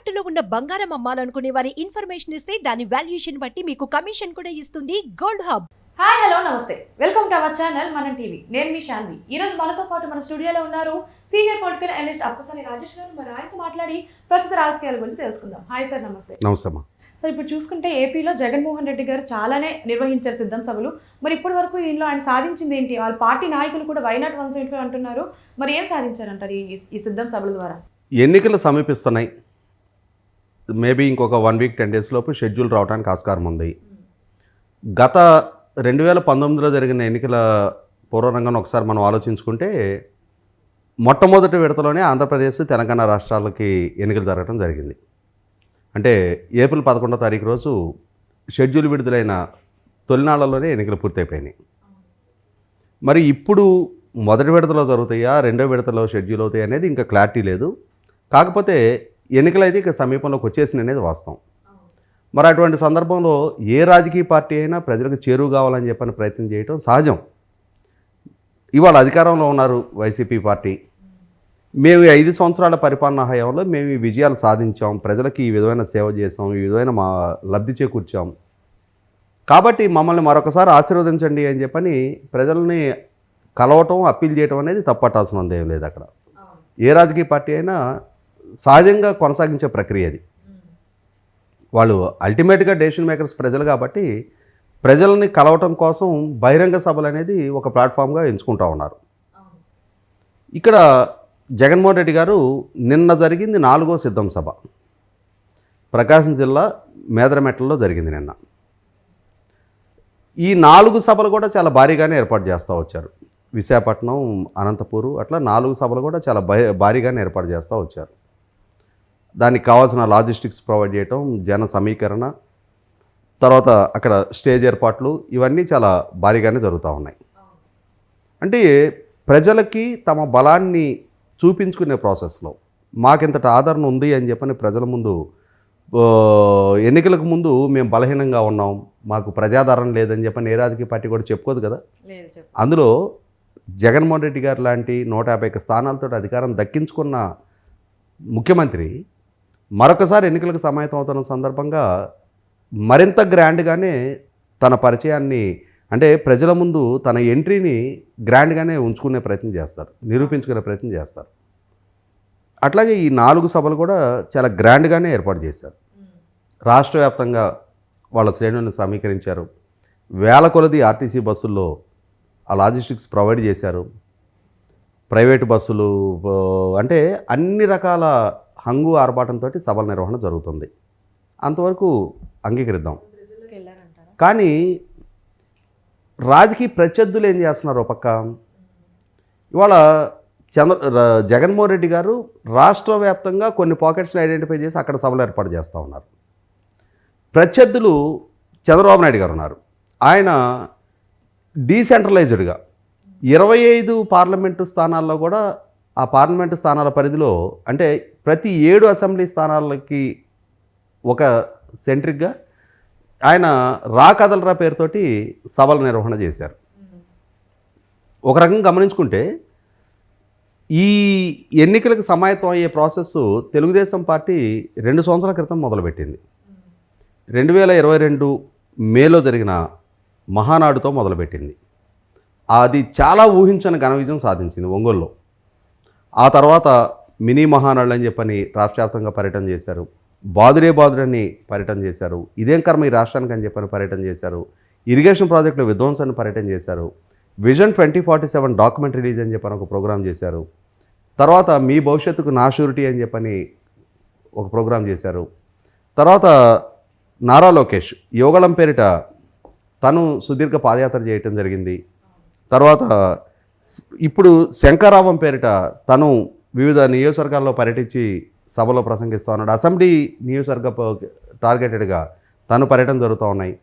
తాకట్టులో ఉన్న బంగారం అమ్మాలనుకునే వారి ఇన్ఫర్మేషన్ ఇస్తే దాని వాల్యుయేషన్ బట్టి మీకు కమిషన్ కూడా ఇస్తుంది గోల్డ్ హబ్. హాయ్ హలో నమస్తే, వెల్కమ్ టు అవర్ ఛానల్ మనం టీవీ. నేను మీ శాన్వి. ఈ రోజు మనతో పాటు మన స్టూడియోలో ఉన్నారు senior political analyst Appasani Rajesh గారు. మరి ఆయనతో మాట్లాడి ప్రస్తుత రాజకీయాల గురించి తెలుసుకుందాం. హాయ్ సార్, నమస్తే. నమస్తే. సార్, ఇప్పుడు చూసుకుంటే ఏపీలో జగన్మోహన్ రెడ్డి గారు చాలానే నిర్వహించారు సిద్ధం సభలు. మరి ఇప్పటి వరకు దీనిలో ఆయన సాధించింది ఏంటి? వాళ్ళ పార్టీ నాయకులు కూడా వైనాట్ 175 అంటున్నారు. మరి ఏం సాధించారంటారు ఈ సిద్ధం సభల ద్వారా? ఎన్నికలు సమీపిస్తున్నాయి. మేబీ ఇంకొక 1 వీక్ 10 డేస్ లోపు షెడ్యూల్ రావడానికి ఆస్కారం ఉంది. గత 2019లో జరిగిన ఎన్నికల పూర్వరంగాన్ని ఒకసారి మనం ఆలోచించుకుంటే మొట్టమొదటి విడతలోనే ఆంధ్రప్రదేశ్ తెలంగాణ రాష్ట్రాలకి ఎన్నికలు జరగడం జరిగింది. అంటే ఏప్రిల్ 11వ తారీఖు రోజు షెడ్యూల్ విడుదలైన తొలినాళ్లలోనే ఎన్నికలు పూర్తయిపోయినాయి. మరి ఇప్పుడు మొదటి విడతలో జరుగుతాయా, రెండో విడతలో షెడ్యూల్ అవుతాయి అనేది ఇంకా క్లారిటీ లేదు. కాకపోతే ఎన్నికలు అయితే ఇక సమీపంలోకి వచ్చేసింది అనేది వాస్తవం. మరి అటువంటి సందర్భంలో ఏ రాజకీయ పార్టీ అయినా ప్రజలకు చేరువు కావాలని చెప్పని ప్రయత్నం చేయడం సహజం. ఇవాళ అధికారంలో ఉన్నారు వైసీపీ పార్టీ. మేము 5 సంవత్సరాల పరిపాలనా హయాంలో మేము ఈ విజయాలు సాధించాం, ప్రజలకి ఈ విధమైన సేవ చేసాం, ఈ విధమైన మా లబ్ధి చేకూర్చాం, కాబట్టి మమ్మల్ని మరొకసారి ఆశీర్వదించండి అని చెప్పని ప్రజల్ని కలవటం, అప్పీల్ చేయడం అనేది తప్పట్టాల్సినంత ఏం లేదు. అక్కడ ఏ రాజకీయ పార్టీ అయినా సహజంగా కొనసాగించే ప్రక్రియ అది. వాళ్ళు అల్టిమేట్గా డెసిషన్ మేకర్స్ ప్రజలు కాబట్టి ప్రజల్ని కలవటం కోసం బహిరంగ సభలు అనేది ఒక ప్లాట్ఫామ్గా ఎంచుకుంటూ ఉన్నారు. ఇక్కడ జగన్మోహన్ రెడ్డి గారు నిన్న జరిగింది 4వ సిద్ధం సభ. ప్రకాశం జిల్లా మేదరమెట్లలో జరిగింది నిన్న. ఈ 4 సభలు కూడా చాలా భారీగానే ఏర్పాటు చేస్తూ వచ్చారు. విశాఖపట్నం, అనంతపూరు అట్లా 4 సభలు కూడా చాలా భారీగానే ఏర్పాటు చేస్తూ వచ్చారు. దానికి కావాల్సిన లాజిస్టిక్స్ ప్రొవైడ్ చేయటం, జన సమీకరణ, తర్వాత అక్కడ స్టేజ్ ఏర్పాట్లు, ఇవన్నీ చాలా భారీగానే జరుగుతూ ఉన్నాయి. అంటే ప్రజలకి తమ బలాన్ని చూపించుకునే ప్రాసెస్లో మాకింతటి ఆదరణ ఉంది అని చెప్పని ప్రజల ముందు, ఎన్నికలకు ముందు మేము బలహీనంగా ఉన్నాం, మాకు ప్రజాదరణ లేదని చెప్పని ఏ రాజకీయ పార్టీ కూడా చెప్పుకోదు కదా. అందులో జగన్మోహన్ రెడ్డి గారు లాంటి 151 స్థానాలతో అధికారం దక్కించుకున్న ముఖ్యమంత్రి మరొకసారి ఎన్నికలకు సమాయత్తం అవుతున్న సందర్భంగా మరింత గ్రాండ్గానే తన పరిచయాన్ని, అంటే ప్రజల ముందు తన ఎంట్రీని గ్రాండ్గానే ఉంచుకునే ప్రయత్నం చేస్తారు, నిరూపించుకునే ప్రయత్నం చేస్తారు. అట్లాగే ఈ 4 సభలు కూడా చాలా గ్రాండ్గానే ఏర్పాటు చేశారు. రాష్ట్ర వ్యాప్తంగా వాళ్ళ శ్రేణులను సమీకరించారు. వేల కొలది ఆర్టీసీ బస్సుల్లో ఆ లాజిస్టిక్స్ ప్రొవైడ్ చేశారు. ప్రైవేటు బస్సులు, అంటే అన్ని రకాల హంగు ఆర్భాటంతో సభల నిర్వహణ జరుగుతుంది. అంతవరకు అంగీకరిద్దాం. కానీ రాజకీయ ప్రత్యర్థులు ఏం చేస్తున్నారు? పక్క ఇవాళ జగన్మోహన్ రెడ్డి గారు రాష్ట్ర వ్యాప్తంగా కొన్ని పాకెట్స్ని ఐడెంటిఫై చేసి అక్కడ సభలు ఏర్పాటు చేస్తూ ఉన్నారు. ప్రత్యర్థులు చంద్రబాబు నాయుడు గారు ఉన్నారు. ఆయన డీసెంట్రలైజ్డ్గా 25 పార్లమెంటు స్థానాల్లో కూడా ఆ పార్లమెంటు స్థానాల పరిధిలో, అంటే ప్రతి 7 అసెంబ్లీ స్థానాలకి ఒక సెంట్రిక్గా ఆయన రా కదలరా పేరుతోటి సభల నిర్వహణ చేశారు. ఒక రకంగా గమనించుకుంటే ఈ ఎన్నికలకు సమాయత్తం అయ్యే ప్రాసెస్ తెలుగుదేశం పార్టీ 2 సంవత్సరాల క్రితం మొదలుపెట్టింది. 2022 మేలో జరిగిన మహానాడుతో మొదలుపెట్టింది. అది చాలా ఊహించని ఘన విజయం సాధించింది ఒంగోలులో. ఆ తర్వాత మినీ మహానాడు అని చెప్పని రాష్ట్ర వ్యాప్తంగా పర్యటన చేశారు. బాదుడని పర్యటన చేశారు. ఇదేం కర్మ ఈ రాష్ట్రానికి అని చెప్పని పర్యటన చేశారు. ఇరిగేషన్ ప్రాజెక్టుల విధ్వంసాన్ని పర్యటన చేశారు. విజన్ 2047 డాక్యుమెంట్ రిలీజ్ అని చెప్పని ఒక ప్రోగ్రాం చేశారు. తర్వాత మీ భవిష్యత్తుకు నా షూరిటీ అని చెప్పని ఒక ప్రోగ్రాం చేశారు. తర్వాత నారా లోకేష్ యువగళం పేరిట తను సుదీర్ఘ పాదయాత్ర చేయటం జరిగింది. తర్వాత ఇప్పుడు శంకరావం పేరిట తను వివిధ నియోజకవర్గాల్లో పర్యటించి సభలో ప్రసంగిస్తూ ఉన్నాడు. అసెంబ్లీ నియోజకవర్గ టార్గెటెడ్గా తను పర్యటన జరుగుతూ ఉన్నాయి.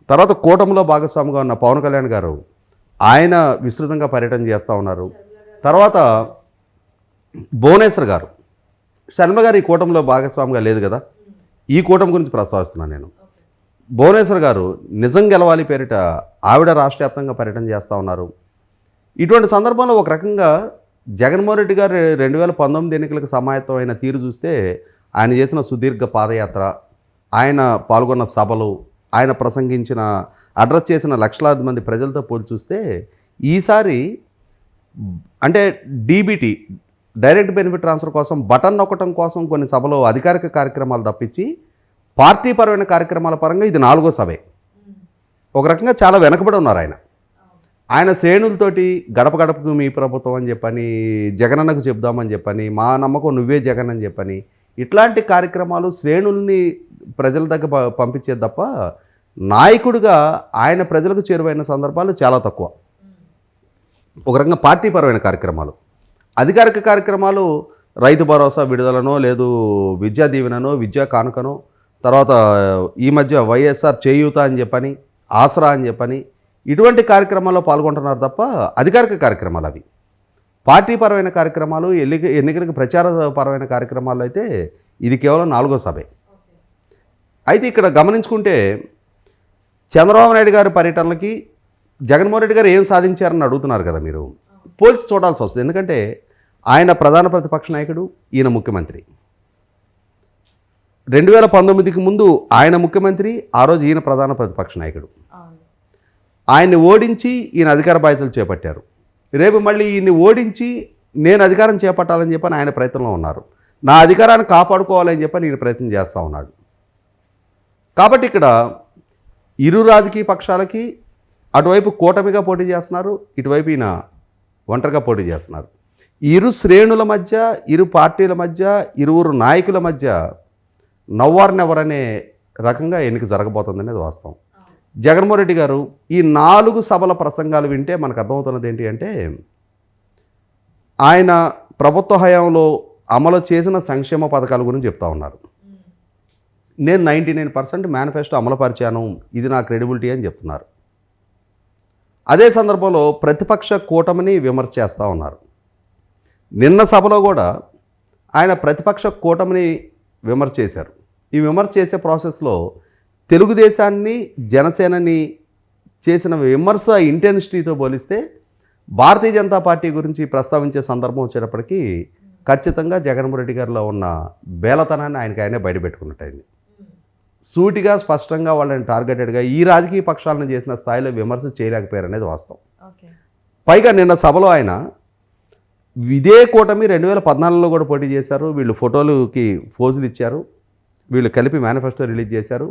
తర్వాత కూటమిలో భాగస్వామిగా ఉన్న పవన్ కళ్యాణ్ గారు ఆయన విస్తృతంగా పర్యటన చేస్తూ ఉన్నారు. తర్వాత భువనేశ్వర్ గారు, శర్మ గారు ఈ కూటమిలో భాగస్వామిగా లేదు కదా, ఈ కూటమి గురించి ప్రస్తావిస్తున్నాను నేను. భువనేశ్వర్ గారు నిజం గెలవాలి పేరిట ఆవిడ రాష్ట్ర వ్యాప్తంగా పర్యటన చేస్తూ ఉన్నారు. ఇటువంటి సందర్భంలో ఒక రకంగా జగన్మోహన్ రెడ్డి గారు 2019 ఎన్నికలకు సమాయత్తమైన తీరు చూస్తే ఆయన చేసిన సుదీర్ఘ పాదయాత్ర, ఆయన పాల్గొన్న సభలు, ఆయన ప్రసంగించిన అడ్రస్ చేసిన లక్షలాది మంది ప్రజలతో పోల్చి చూస్తే ఈసారి అంటే డీబీటీ డైరెక్ట్ బెనిఫిట్ ట్రాన్స్ఫర్ కోసం బటన్ నొక్కటం కోసం కొన్ని సభలో అధికారిక కార్యక్రమాలు తప్పించి పార్టీ పరమైన కార్యక్రమాల పరంగా ఇది 4వ సభే. ఒక రకంగా చాలా వెనకబడి ఉన్నారు ఆయన శ్రేణులతోటి గడప గడపకు మీ ప్రభుత్వం అని చెప్పని, జగనన్నకు చెప్దామని చెప్పని, మా నమ్మకం నువ్వే జగన్ అని చెప్పని, ఇట్లాంటి కార్యక్రమాలు శ్రేణుల్ని ప్రజల దగ్గర పంపించేది తప్ప నాయకుడిగా ఆయన ప్రజలకు చేరువైన సందర్భాలు చాలా తక్కువ. ఒక రకంగా పార్టీ పరమైన కార్యక్రమాలు, అధికారిక కార్యక్రమాలు రైతు భరోసా విడుదలనో, లేదు విద్యా దీవెననో, విద్యా కానుకనో, తర్వాత ఈ మధ్య వైఎస్ఆర్ చేయూత అని చెప్పని, ఆసరా అని చెప్పని, ఇటువంటి కార్యక్రమాల్లో పాల్గొంటున్నారు తప్ప అధికారిక కార్యక్రమాలు అవి. పార్టీ పరమైన కార్యక్రమాలు, ఎన్నికలకు ప్రచార పరమైన కార్యక్రమాలు అయితే ఇది కేవలం 4వ సభే. అయితే ఇక్కడ గమనించుకుంటే చంద్రబాబు నాయుడు గారి పర్యటనలకి జగన్మోహన్ రెడ్డి గారు ఏం సాధించారని అడుగుతున్నారు కదా మీరు. పోల్చి చూడాల్సి వస్తుంది. ఎందుకంటే ఆయన ప్రధాన ప్రతిపక్ష నాయకుడు, ఈయన ముఖ్యమంత్రి. 2019కి ముందు ఆయన ముఖ్యమంత్రి, ఆ రోజు ఈయన ప్రధాన ప్రతిపక్ష నాయకుడు. ఆయన్ని ఓడించి ఈయన అధికార బాధ్యతలు చేపట్టారు. రేపు మళ్ళీ ఈయన్ని ఓడించి నేను అధికారం చేపట్టాలని చెప్పని ఆయన ప్రయత్నంలో ఉన్నారు. నా అధికారాన్ని కాపాడుకోవాలని చెప్పని ఈయన ప్రయత్నం చేస్తూ ఉన్నాడు. కాబట్టి ఇక్కడ ఇరు రాజకీయ పక్షాలకి అటువైపు కూటమిగా పోటీ చేస్తున్నారు, ఇటువైపు ఈయన ఒంటరిగా పోటీ చేస్తున్నారు. ఇరు శ్రేణుల మధ్య, ఇరు పార్టీల మధ్య, ఇరువురు నాయకుల మధ్య నవ్వారనెవరనే రకంగా ఎన్నిక జరగబోతుంది అనేది వాస్తవం. జగన్మోహన్ రెడ్డి గారు ఈ 4 సభల ప్రసంగాలు వింటే మనకు అర్థమవుతున్నది ఏంటి అంటే, ఆయన ప్రభుత్వ హయాంలో అమలు చేసిన సంక్షేమ పథకాల గురించి చెప్తా ఉన్నారు. నేను 99% మేనిఫెస్టో అమలుపరిచాను, ఇది నా క్రెడిబిలిటీ అని చెప్తున్నారు. అదే సందర్భంలో ప్రతిపక్ష కూటమిని విమర్శ చేస్తూ ఉన్నారు. నిన్న సభలో కూడా ఆయన ప్రతిపక్ష కూటమిని విమర్శ చేశారు. ఈ విమర్శ చేసే ప్రాసెస్లో తెలుగుదేశాన్ని, జనసేనని చేసిన విమర్శ ఇంటెన్సిటీతో పోలిస్తే భారతీయ జనతా పార్టీ గురించి ప్రస్తావించే సందర్భం వచ్చేటప్పటికీ ఖచ్చితంగా జగన్మోహన్ రెడ్డి గారిలో ఉన్న బేలతనాన్ని ఆయనే బయటపెట్టుకున్నట్టయింది. సూటిగా, స్పష్టంగా వాళ్ళని టార్గెటెడ్గా ఈ రాజకీయ పక్షాలను చేసిన స్థాయిలో విమర్శ చేయలేకపోయారు అనేది వాస్తవం. పైగా నిన్న సభలో ఆయన ఇదే కూటమి 2014లో కూడా పోటీ చేశారు, వీళ్ళు ఫోటోలకి ఫోజులు ఇచ్చారు, వీళ్ళు కలిపి మేనిఫెస్టో రిలీజ్ చేశారు,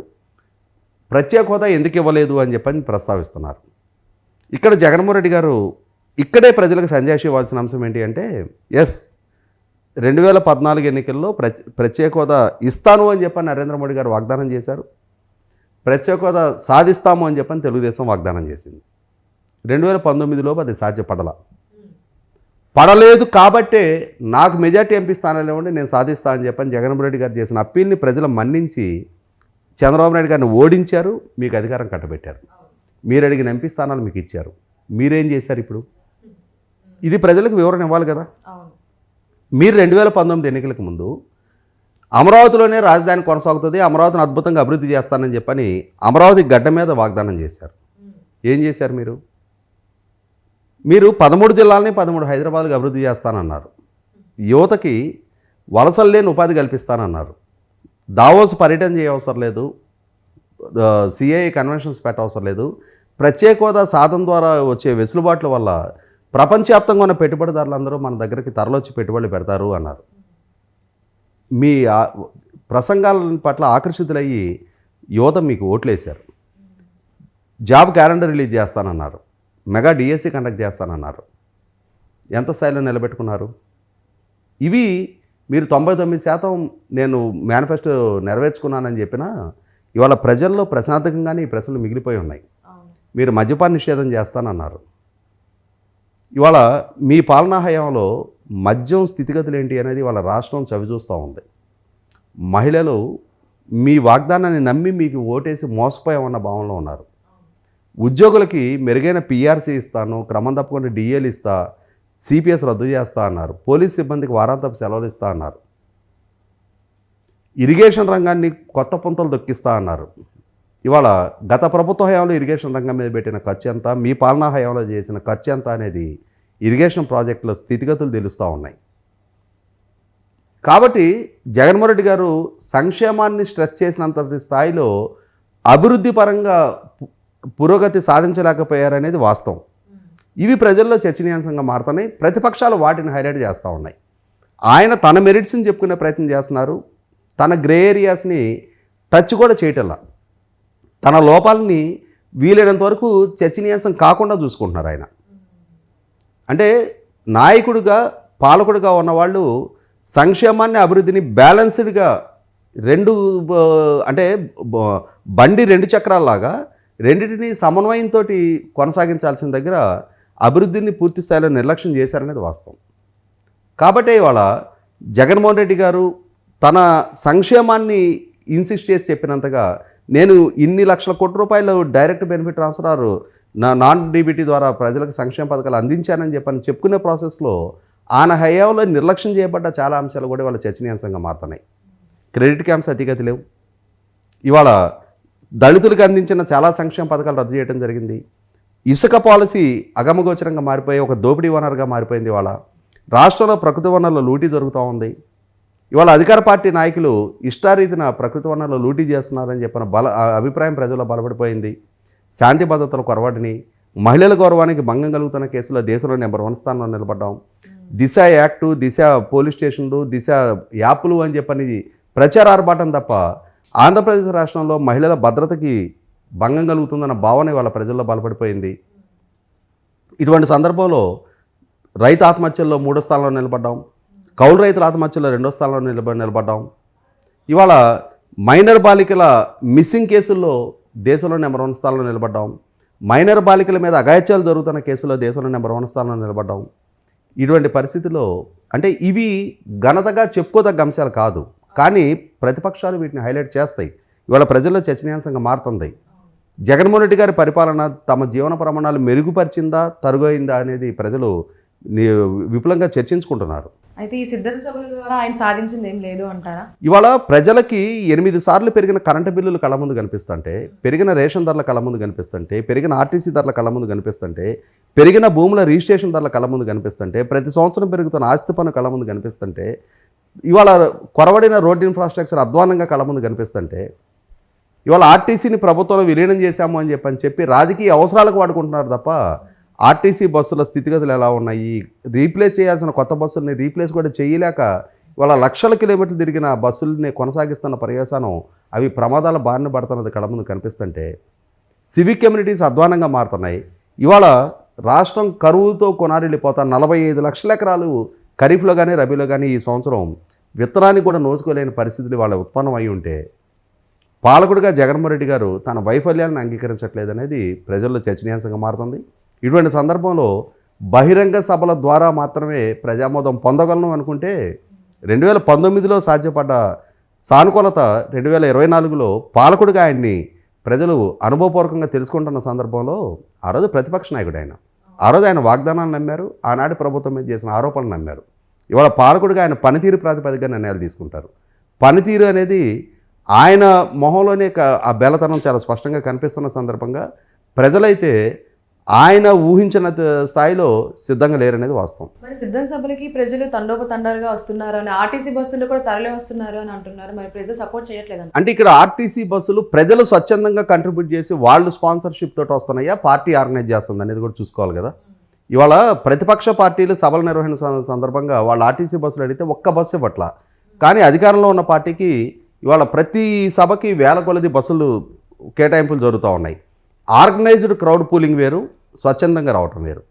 ప్రత్యేక హోదా ఎందుకు ఇవ్వలేదు అని చెప్పని ప్రస్తావిస్తున్నారు. ఇక్కడ జగన్మోహన్ రెడ్డి గారు ఇక్కడే ప్రజలకు సంజాయిషి ఇవ్వాల్సిన అంశం ఏంటి అంటే, ఎస్ 2014 ఎన్నికల్లో ప్రత్యేక హోదా ఇస్తాను అని చెప్పని నరేంద్ర మోడీ గారు వాగ్దానం చేశారు. ప్రత్యేక హోదా సాధిస్తాము అని చెప్పని తెలుగుదేశం వాగ్దానం చేసింది. 2019లోపు అది పడలేదు కాబట్టే నాకు మెజార్టీ ఎంపీ స్థానాలు ఇవ్వండి, నేను సాధిస్తా అని చెప్పని జగన్మోహన్ రెడ్డి గారు చేసిన అప్పీల్ని ప్రజలు మన్నించి చంద్రబాబు నాయుడు గారిని ఓడించారు, మీకు అధికారం కట్టబెట్టారు. మీరు అడిగిన ఎంపీ స్థానాలు మీకు ఇచ్చారు. మీరేం చేశారు ఇప్పుడు? ఇది ప్రజలకు వివరణ ఇవ్వాలి కదా. మీరు 2019 ఎన్నికలకు ముందు అమరావతిలోనే రాజధాని కొనసాగుతుంది, అమరావతిని అద్భుతంగా అభివృద్ధి చేస్తానని చెప్పని అమరావతి గడ్డ మీద వాగ్దానం చేశారు. ఏం చేశారు మీరు 13 జిల్లాలని 13 హైదరాబాద్కి అభివృద్ధి చేస్తానన్నారు. యువతకి వలసలు లేని ఉపాధి కల్పిస్తానన్నారు. దావోస్ పర్యటన చేయవసరం లేదు, సిఐఏ కన్వెన్షన్స్ పెట్టవసరం లేదు, ప్రత్యేక హోదా సాధన ద్వారా వచ్చే వెసులుబాట్ల వల్ల ప్రపంచవ్యాప్తంగా ఉన్న పెట్టుబడిదారులందరూ మన దగ్గరికి తరలొచ్చి పెట్టుబడులు పెడతారు అన్నారు. మీ ప్రసంగాల పట్ల ఆకర్షితులయ్యి యువత మీకు ఓట్లేశారు. జాబ్ క్యాలెండర్ రిలీజ్ చేస్తానన్నారు, మెగా డిఎస్సి కండక్ట్ చేస్తానన్నారు. ఎంత స్థాయిలో నిలబెట్టుకున్నారు? ఇవి మీరు 99% నేను మేనిఫెస్టో నెరవేర్చుకున్నానని చెప్పినా ఇవాళ ప్రజల్లో ప్రశాంతకంగానే ఈ ప్రశ్నలు మిగిలిపోయి ఉన్నాయి. మీరు మద్యపాన నిషేధం చేస్తానన్నారు. ఇవాళ మీ పాలనా హయాంలో మద్యం స్థితిగతులు ఏంటి అనేది వాళ్ళ రాష్ట్రం చవిచూస్తూ ఉంది. మహిళలు మీ వాగ్దానాన్ని నమ్మి మీకు ఓటేసి మోసపోయామన్న భావనలో ఉన్నారు. ఉద్యోగులకి మెరుగైన పిఆర్సీ ఇస్తాను, క్రమం తప్పకుండా డిఏలు ఇస్తా, సిపిఎస్ రద్దు చేస్తా అన్నారు. పోలీస్ సిబ్బందికి వారాంతపు సెలవులు ఇస్తా అన్నారు. ఇరిగేషన్ రంగాన్ని కొత్త పుంతలు దొక్కిస్తా అన్నారు. ఇవాళ గత ప్రభుత్వ హయాంలో ఇరిగేషన్ రంగం మీద పెట్టిన ఖర్చు ఎంత, మీ పాలనా హయాంలో చేసిన ఖర్చు ఎంత అనేది ఇరిగేషన్ ప్రాజెక్టుల స్థితిగతులు తెలుస్తూ ఉన్నాయి. కాబట్టి జగన్మోహన్ రెడ్డి గారు సంక్షేమాన్ని స్ట్రెస్ చేసినంత స్థాయిలో అభివృద్ధి పరంగా పురోగతి సాధించలేకపోయారనేది వాస్తవం. ఇవి ప్రజల్లో చర్చనీయాంశంగా మారుతున్నాయి. ప్రతిపక్షాలు వాటిని హైలైట్ చేస్తూ ఉన్నాయి. ఆయన తన మెరిట్స్ని చెప్పుకునే ప్రయత్నం చేస్తున్నారు. తన గ్రే ఏరియాస్ని టచ్ కూడా చేయటల్లా. తన లోపాలని వీలైనంత వరకు చర్చనీయాంశం కాకుండా చూసుకుంటున్నారు ఆయన. అంటే నాయకుడిగా పాలకుడిగా ఉన్నవాళ్ళు సంక్షేమాన్ని అభివృద్ధిని బ్యాలెన్స్డ్గా అంటే బండి 2 చక్రాల్లాగా రెండింటిని సమన్వయంతో కొనసాగించాల్సిన దగ్గర అభివృద్ధిని పూర్తి స్థాయిలో నిర్లక్ష్యం చేశారనేది వాస్తవం. కాబట్టి ఇవాళ జగన్మోహన్ రెడ్డి గారు తన సంక్షేమాన్ని ఇన్సిస్ట్ చేసి చెప్పినంతగా నేను ఇన్ని లక్షల కోట్ల రూపాయలు direct benefit transfer non DBT ద్వారా ప్రజలకు సంక్షేమ పథకాలు అందించానని చెప్పని చెప్పుకునే ప్రాసెస్లో ఆయన హయాంలో నిర్లక్ష్యం చేయబడ్డ చాలా అంశాలు కూడా ఇవాళ చర్చనీయాంశంగా మారుతున్నాయి. క్రెడిట్ క్యాంప్స్ అతిగతి లేవు. ఇవాళ దళితులకు అందించిన చాలా సంక్షేమ పథకాలు రద్దు చేయడం జరిగింది. ఇసుక పాలసీ అగమగోచరంగా మారిపోయి ఒక దోపిడీ వనరుగా మారిపోయింది. ఇవాళ రాష్ట్రంలో ప్రకృతి వనరుల లూటీ జరుగుతూ ఉంది. ఇవాళ అధికార పార్టీ నాయకులు ఇష్టారీతిన ప్రకృతి వనరులు లూటీ చేస్తున్నారని చెప్పిన అభిప్రాయం ప్రజల్లో బలపడిపోయింది. శాంతి భద్రతలు కొరవడిని, మహిళల గౌరవానికి భంగం కలుగుతున్న కేసులో దేశంలో నెంబర్ 1 స్థానంలో నిలబడ్డాం. దిశ యాక్టు, దిశ పోలీస్ స్టేషన్లు, దిశ యాప్లు అని చెప్పని ప్రచార ఆర్భాటం తప్ప ఆంధ్రప్రదేశ్ రాష్ట్రంలో మహిళల భద్రతకి భంగం కలుగుతుందన్న భావన వాళ్ళ ప్రజల్లో బలపడిపోయింది. ఇటువంటి సందర్భంలో రైతు ఆత్మహత్యల్లో 3వ స్థానంలో నిలబడ్డాం. కౌలు రైతుల ఆత్మహత్యల్లో 2వ స్థానంలో నిలబడ్డాం. ఇవాళ మైనర్ బాలికల మిస్సింగ్ కేసుల్లో దేశంలో నెంబర్ 1 స్థానంలో నిలబడ్డాం. మైనర్ బాలికల మీద అఘాయిత్యాలు జరుగుతున్న కేసుల్లో దేశంలో నెంబర్ 1 స్థానంలో నిలబడ్డాం. ఇటువంటి పరిస్థితుల్లో అంటే ఇవి ఘనతగా చెప్పుకోదగ్గ అంశాలు కాదు, కానీ ప్రతిపక్షాలు వీటిని హైలైట్ చేస్తాయి. ఇవాళ ప్రజల్లో చర్చనీయాంశంగా మారుతుంది. జగన్మోహన్ రెడ్డి గారి పరిపాలన తమ జీవన ప్రమాణాలు మెరుగుపరిచిందా తరుగైందా అనేది ప్రజలు విపులంగా చర్చించుకుంటున్నారు. అయితే ఈ సిద్ధత సభల ద్వారా ఆయన సాధించింది ఏం లేదు అంటారా? ఇవాళ ప్రజలకి 8 సార్లు పెరిగిన కరెంటు బిల్లులు కళ్ళ ముందు కనిపిస్తుంటే, పెరిగిన రేషన్ ధరల కళ్ళ ముందు కనిపిస్తుంటే, పెరిగిన ఆర్టీసీ ధరల కళ్ళ ముందు కనిపిస్తుంటే, పెరిగిన భూముల రిజిస్ట్రేషన్ ధరల కళ్ళ ముందు కనిపిస్తుంటే, ప్రతి సంవత్సరం పెరుగుతున్న ఆస్తి పన్ను కళ్ళ ముందు కనిపిస్తుంటే, ఇవాళ కొరవడిన రోడ్డు ఇన్ఫ్రాస్ట్రక్చర్ అధ్వానంగా కళ్ళ ముందు కనిపిస్తుంటే, ఇవాళ ఆర్టీసీని ప్రభుత్వంలో విలీనం చేశాము అని చెప్పి రాజకీయ అవసరాలకు వాడుకుంటున్నారు తప్ప ఆర్టీసీ బస్సుల స్థితిగతులు ఎలా ఉన్నాయి, రీప్లేస్ చేయాల్సిన కొత్త బస్సుల్ని రీప్లేస్ కూడా చేయలేక ఇవాళ లక్షల కిలోమీటర్లు తిరిగిన బస్సుల్ని కొనసాగిస్తున్న పర్యవసానం అవి ప్రమాదాల బారిన పడుతున్నది కళ్ళ ముందు కనిపిస్తుంటే, సివిక్ కమ్యూనిటీస్ అధ్వానంగా మారుతున్నాయి. ఇవాళ రాష్ట్రం కరువుతో కొనారిల్లిపోతా 45 లక్షల ఎకరాలు ఖరీఫ్లో కానీ రబీలో కానీ ఈ సంవత్సరం విత్తనాన్ని కూడా నోచుకోలేని పరిస్థితులు వాళ్ళ ఉత్పన్నం అయి ఉంటే, పాలకుడిగా జగన్మోహన్ రెడ్డి గారు తన వైఫల్యాన్ని అంగీకరించట్లేదనేది ప్రజల్లో చర్చనీయాంశంగా మారుతుంది. ఇటువంటి సందర్భంలో బహిరంగ సభల ద్వారా మాత్రమే ప్రజామోదం పొందగలను అనుకుంటే 2019లో సాధ్యపడ్డ సానుకూలత 2024లో పాలకుడిగా ఆయన్ని ప్రజలు అనుభవపూర్వకంగా తెలుసుకుంటున్న సందర్భంలో ఆ రోజు ప్రతిపక్ష నాయకుడు ఆయన. ఆ రోజు ఆయన వాగ్దానాన్ని నమ్మారు, ఆనాటి ప్రభుత్వం మీద చేసిన ఆరోపణలు నమ్మారు. ఇవాళ పాలకుడిగా ఆయన పనితీరు ప్రాతిపదికగా నిర్ణయాలు తీసుకుంటారు. పనితీరు అనేది ఆయన మొహంలోనే ఆ బేలతనం చాలా స్పష్టంగా కనిపిస్తున్న సందర్భంగా ప్రజలైతే ఆయన ఊహించిన స్థాయిలో సిద్ధంగా లేరనేది వాస్తవం. మరి సిద్ధం సభలకి ప్రజలు తండోపతండాలుగా వస్తున్నారు అని, ఆర్టీసీ బస్సులు కూడా తరలి వస్తున్నారు అని అంటున్నారు. మరి ప్రజలు సపోర్ట్ చేయట్లేదంట. అంటే ఇక్కడ ఆర్టీసీ బస్సులు ప్రజలు స్వచ్ఛందంగా కంట్రిబ్యూట్ చేసి వాళ్ళు స్పాన్సర్షిప్ తోటి వస్తున్నాయా, పార్టీ ఆర్గనైజ్ చేస్తుంది అనేది కూడా చూసుకోవాలి కదా. ఇవాళ ప్రతిపక్ష పార్టీలు సభల నిర్వహణ సందర్భంగా వాళ్ళు ఆర్టీసీ బస్సులు అడిగితే ఒక్క బస్సు ఇవ్వట్ల. కానీ అధికారంలో ఉన్న పార్టీకి ఇవాళ ప్రతి సభకి వేల కొలది బస్సులు కేటాయింపులు జరుగుతూ ఉన్నాయి. ఆర్గనైజ్డ్ క్రౌడ్ పూలింగ్ వేరు, స్వచ్ఛందంగా రావటం వేరు.